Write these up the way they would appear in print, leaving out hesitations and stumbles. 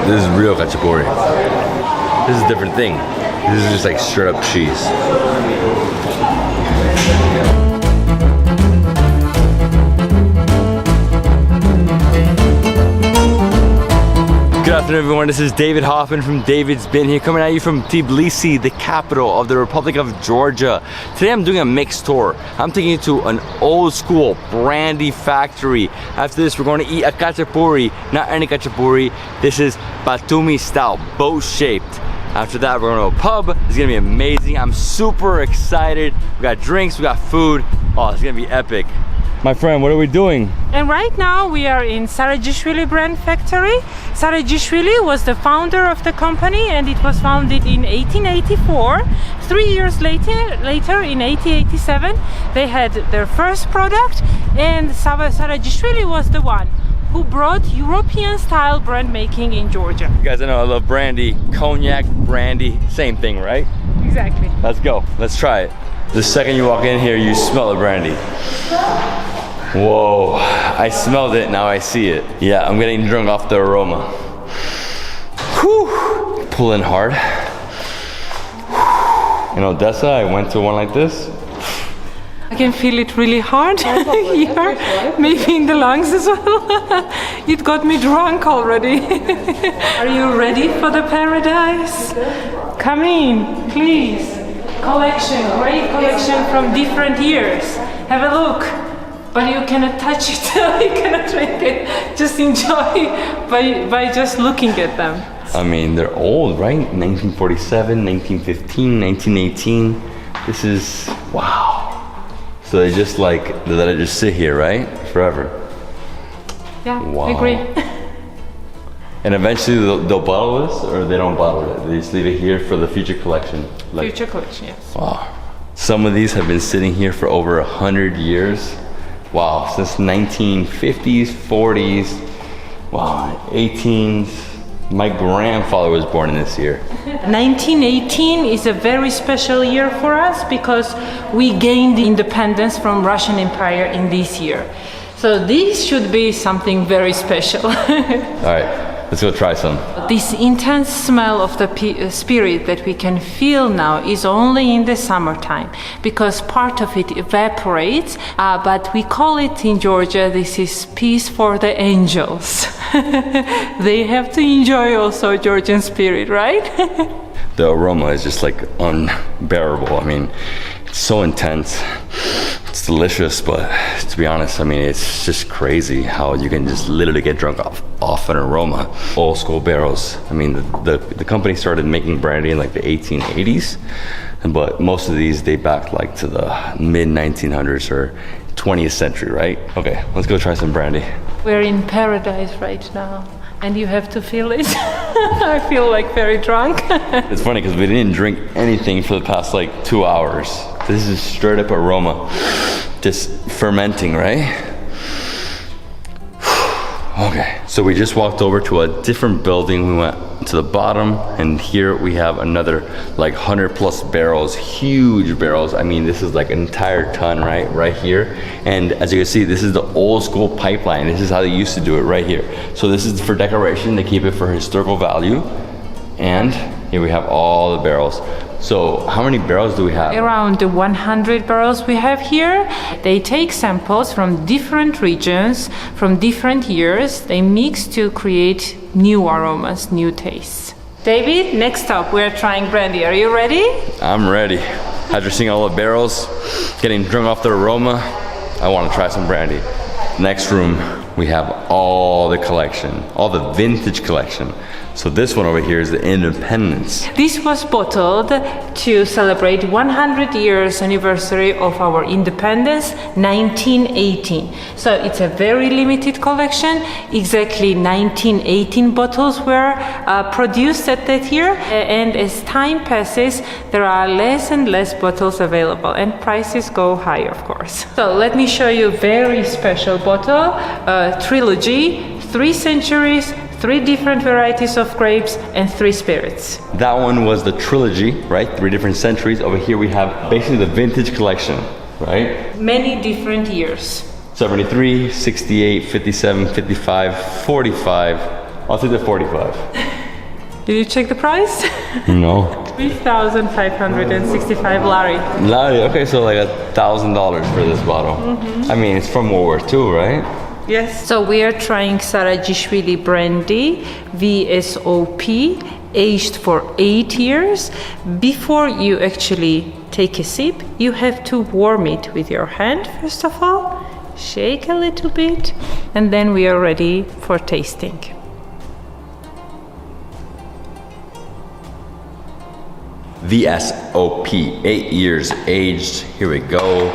This is real khachapuri. This is a different thing. This is just like straight up cheese. Good afternoon, everyone. This is David Hoffman from Davidsbeenhere, coming at you from Tbilisi, the capital of the Republic of Georgia. Today I'm doing a mixed tour. I'm taking you to an old school brandy factory. After this, we're going to eat a khachapuri, not any khachapuri. This is Batumi style, boat shaped. After that, we're going to a pub. It's gonna be amazing. I'm super excited. We got drinks, we got food. Oh, it's gonna be epic. My friend, what are we doing? And right now we are in Sarajishvili Brandy Factory. Sarajishvili was the founder of the company, and it was founded in 1884. 3 years later in 1887, they had their first product, and Sarajishvili was the one who brought European style brand making in Georgia. You guys know I love brandy, cognac, brandy, same thing, right? Exactly. Let's go, let's try it. The second you walk in here, you smell the brandy. Whoa, I smelled it, now I see it. Yeah, I'm getting drunk off the aroma. Whew, pull in hard. In Odessa, I went to one like this. I can feel it really hard here, maybe in the lungs as well. It got me drunk already. Are you ready for the paradise? Come in, please. Collection, great collection from different years. Have a look. But you cannot touch it, you cannot drink it. Just enjoy by just looking at them. I mean, they're old, right? 1947, 1915, 1918. This is, wow. So they just like, they let it just sit here, right? Forever. Yeah, wow. I agree. And eventually they'll bottle this, or they don't bottle it? They just leave it here for the future collection? Like, future collection, yes. Wow. Some of these have been sitting here for over 100 years. Wow, since 1950s, 40s, wow, 18s. My grandfather was born in this year. 1918 is a very special year for us because we gained independence from Russian Empire in this year. So this should be something very special. All right. Let's go try some. This intense smell of the spirit that we can feel now is only in the summertime because part of it evaporates, but we call it in Georgia, this is peace for the angels. They have to enjoy also Georgian spirit, right? The aroma is just like unbearable. I mean, it's so intense. It's delicious, but to be honest, I mean, it's just crazy how you can just literally get drunk off an aroma. Old school barrels. I mean, the company started making brandy in like the 1880s, but most of these date back like to the mid 1900s or 20th century, right? Okay, let's go try some brandy. We're in paradise right now, and you have to feel it. I feel like very drunk. It's funny because we didn't drink anything for the past like 2 hours. This is straight up aroma, just fermenting, right? Okay, so we just walked over to a different building. We went to the bottom, and here we have another like 100 plus barrels, huge barrels. I mean, this is like an entire ton, right here. And as you can see, this is the old school pipeline. This is how they used to do it right here. So this is for decoration. They keep it for historical value. And here we have all the barrels. So how many barrels do we have? Around 100 barrels we have here. They take samples from different regions, from different years. They mix to create new aromas, new tastes. David, next up we're trying brandy. Are you ready? I'm ready. After seeing all the barrels, getting drunk off the aroma, I want to try some brandy. Next room, we have all the collection, all the vintage collection. So this one over here is the Independence. This was bottled to celebrate 100 years anniversary of our independence, 1918. So it's a very limited collection. Exactly 1918 bottles were produced at that year. And as time passes, there are less and less bottles available, and prices go high, of course. So let me show you a very special bottle, trilogy, 3 centuries, 3 different varieties of grapes, and 3 spirits. That one was the trilogy, right? 3 different centuries. Over here we have basically the vintage collection, right? Many different years. 73, 68, 57, 55, 45. I'll take the 45. Did you check the price? No. 3,565 lari. Lari, okay, so like $1,000 for this bottle. I mean, it's from World War II, right? Yes. So we are trying Sarajishvili Brandy, VSOP, aged for 8 years. Before you actually take a sip, you have to warm it with your hand, first of all. Shake a little bit, and then we are ready for tasting. VSOP, 8 years aged. Here we go.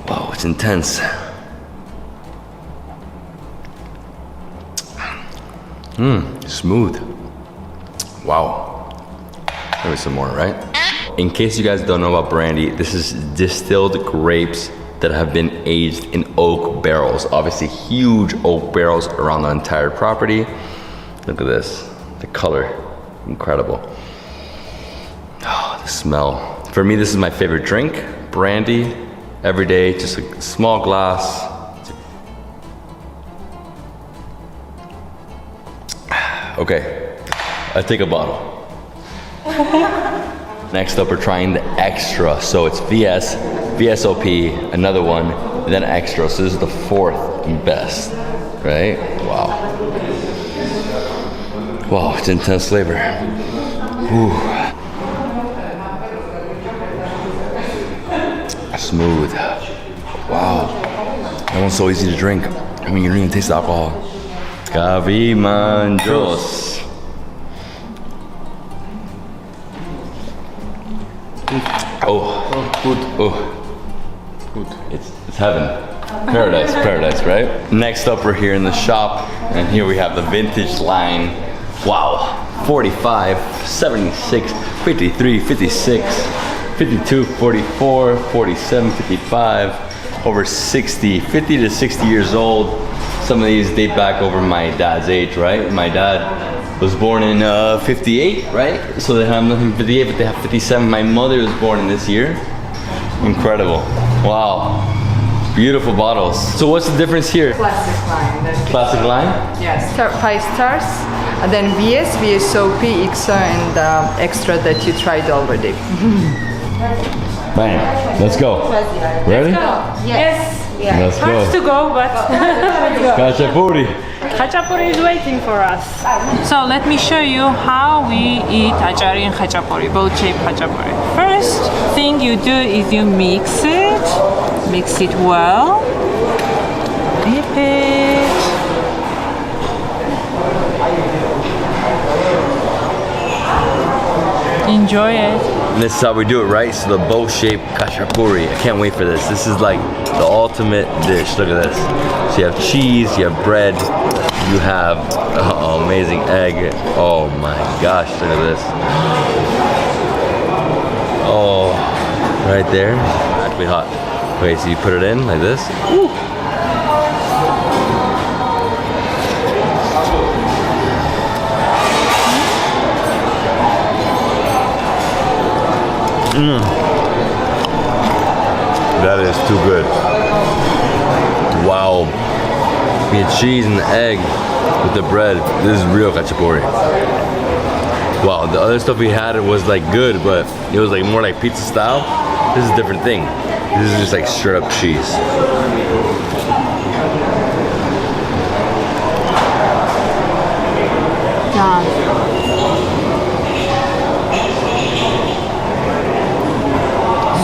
Wow, it's intense. Smooth. Wow. Maybe some more, right? In case you guys don't know about brandy, this is distilled grapes that have been aged in oak barrels. Obviously, huge oak barrels around the entire property. Look at this, the color, incredible. Oh, the smell. For me, this is my favorite drink, brandy, every day, just a small glass. Okay, I take a bottle. Next up, we're trying the extra. So it's VSOP, another one, and then extra. So this is the fourth best, right? Wow. Wow, it's intense flavor. Ooh. Smooth. Wow. That one's so easy to drink. I mean, you don't even taste the alcohol. Kavimanjos. Oh, good. Oh, good. It's heaven. Paradise, right? Next up, we're here in the shop, and here we have the vintage line. Wow. 45, 76, 53, 56, 52, 44, 47, 55, over 60, 50 to 60 years old. Some of these date back over my dad's age, right? My dad was born in 58, right? So they have nothing 58, but they have 57. My mother was born in this year. Incredible. Wow. Beautiful bottles. So what's the difference here? Classic line. Classic line? Yes, 5 stars. And then VSOP, XO, and extra that you tried already. Bang. Let's go. Ready? Yes. Let's go. Hard to go, but KHACHAPURI. KHACHAPURI is waiting for us. So let me show you how we eat ADJARIAN KHACHAPURI, boat-shaped KHACHAPURI. First thing you do is you mix it well. Dip it. Enjoy it. And this is how we do it, right? So the boat-shaped KHACHAPURI. I can't wait for this. This is like the ultimate dish. Look at this. So you have cheese, you have bread, you have amazing egg. Oh my gosh, look at this. Oh, right there. Actually hot. Okay, so you put it in like this. Woo. That is too good. Wow. The cheese and the egg with the bread. This is real KHACHAPURI. Wow, the other stuff we had was like good, but it was like more like pizza style. This is a different thing. This is just like straight up cheese.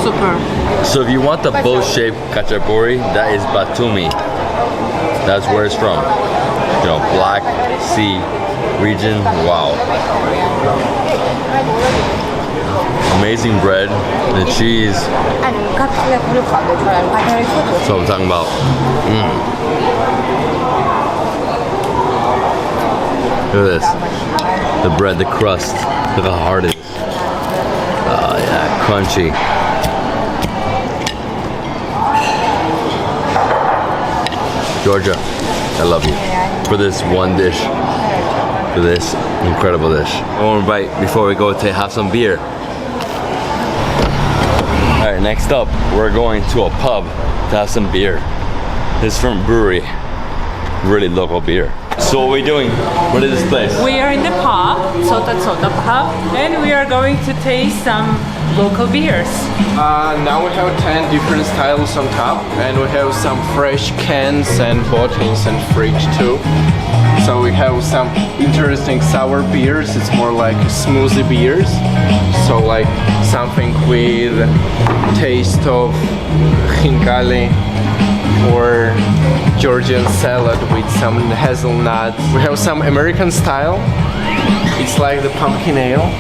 Super. So if you want the boat-shaped KHACHAPURI, that is Batumi. That's where it's from. You know, Black Sea region. Wow. Amazing bread, the cheese. That's what I'm talking about. Look at this. The bread, the crust. Look how hard it is. Oh yeah, crunchy. Georgia, I love you for this one dish, for this incredible dish. One more bite before we go to have some beer. All right, next up, we're going to a pub to have some beer. This is from a brewery, really local beer. So what are we doing? What is this place? We are in the pub, Soda pub, and we are going to taste some local beers. Now we have 10 different styles on top, and we have some fresh cans and bottles and fridge too. So we have some interesting sour beers. It's more like smoothie beers. So like something with taste of khinkali or Georgian salad with some hazelnuts. We have some American style. It's like the pumpkin ale.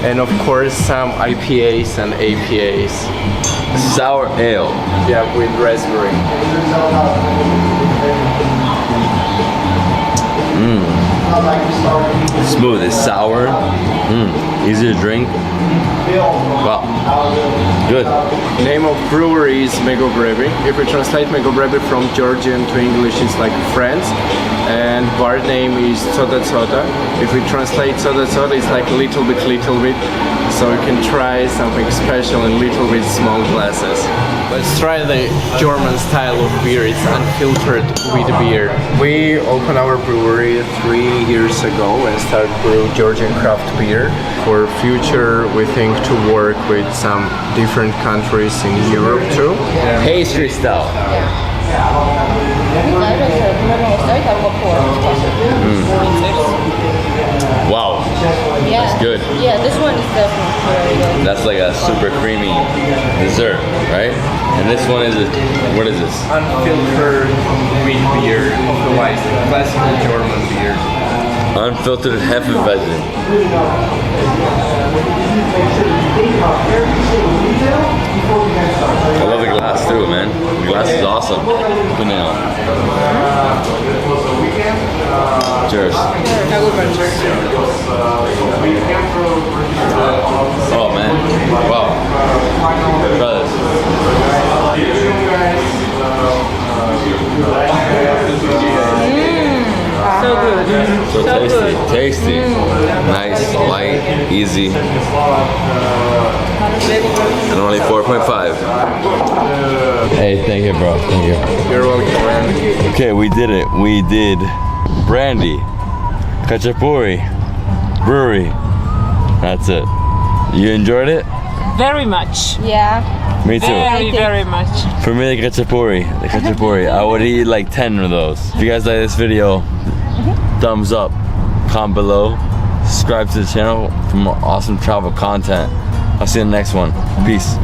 And of course some IPAs and APAs. Sour ale. Yeah, with raspberry. Smooth, it's sour. Easy to drink. Wow. Good. Name of brewery is Megobrevi. If we translate Megobrevi from Georgian to English, it's like friends. And bar name is Soda. If we translate Soda, it's like little bit. So you can try something special in little bit small glasses. Let's try the German style of beer. It's unfiltered wheat beer. We opened our brewery 3 years ago and started brew Georgian craft beer. For future, we think to work with some different countries in Europe too. Pastry style. Wow. Yeah. That's good. Yeah, this one is definitely very good. That's like a super creamy dessert, right? And this one is what is this? Unfiltered wheat beer, like classical German beer. Unfiltered Hefeweizen. I love the glass too, man. The glass is awesome. Good now. Cheers. Oh man. Wow. Brothers. So good. So tasty. good. Tasty. Nice, light, easy. And only 4.5. Hey, thank you, bro. Thank you. You're welcome. Okay, we did it. We did Brandy, KHACHAPURI, Brewery. That's it. You enjoyed it? Very much. Yeah. Me too. Very much. For me, the KHACHAPURI, I would eat like 10 of those. If you guys like this video, thumbs up, comment below, subscribe to the channel for more awesome travel content. I'll see you in the next one. Peace.